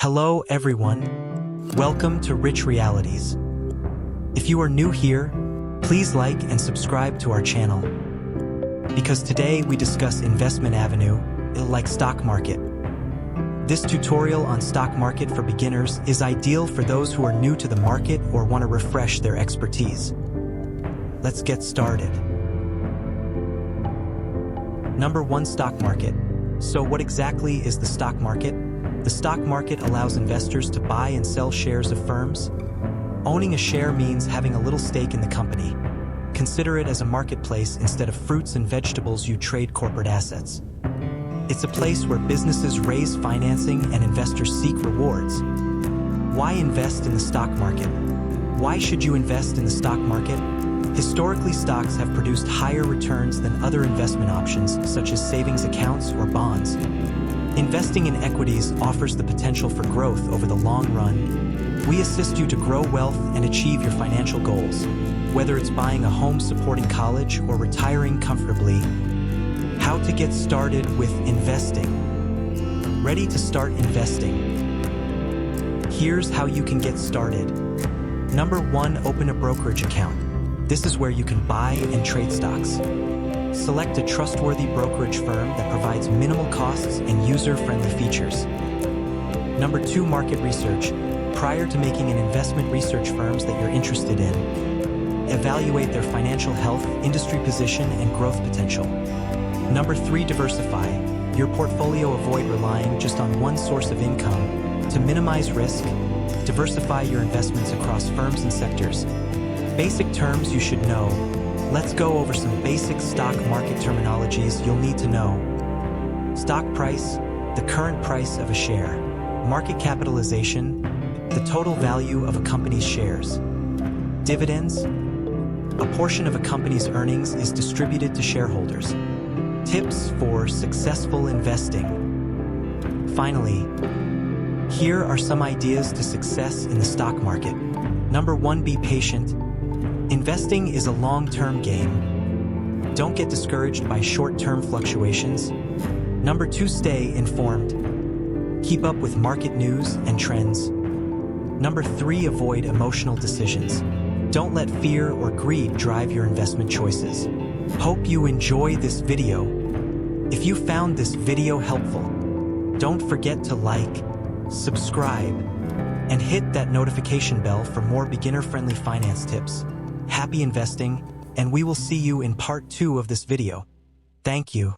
Hello everyone, welcome to Rich Realities. If you are new here, please like and subscribe to our channel, because today we discuss investment avenue like stock market. This tutorial on stock market for beginners is ideal for those who are new to the market or want to refresh their expertise. Let's get started. Number 1, stock market. So what exactly is the stock market? The stock market allows investors to buy and sell shares of firms. Owning a share means having a little stake in the company. Consider it as a marketplace instead of fruits and vegetables. You trade corporate assets. It's a place where businesses raise financing and investors seek rewards. Why invest in the stock market? Why should you invest in the stock market? Historically, stocks have produced higher returns than other investment options, such as savings accounts or bonds. Investing in equities offers the potential for growth over the long run. We assist you to grow wealth and achieve your financial goals. Whether it's buying a home, supporting college, or retiring comfortably. How to get started with investing. Ready to start investing? Here's how you can get started. Number 1, open a brokerage account. This is where you can buy and trade stocks. Select a trustworthy brokerage firm that provides minimal costs and user-friendly features. Number 2, market research. Prior to making an investment, research firms that you're interested in. Evaluate their financial health, industry position, and growth potential. Number 3, diversify. Your portfolio. Avoid relying just on one source of income. To minimize risk, diversify your investments across firms and sectors. Basic terms you should know. Let's go over some basic stock market terminologies you'll need to know. Stock price, the current price of a share. Market capitalization, the total value of a company's shares. Dividends, a portion of a company's earnings is distributed to shareholders. Tips for successful investing. Finally, here are some ideas to success in the stock market. Number 1, be patient. Investing is a long-term game. Don't get discouraged by short-term fluctuations. Number 2, stay informed. Keep up with market news and trends. Number 3, avoid emotional decisions. Don't let fear or greed drive your investment choices. Hope you enjoy this video. If you found this video helpful, don't forget to like, subscribe, and hit that notification bell for more beginner-friendly finance tips. Happy investing, and we will see you in part 2 of this video. Thank you.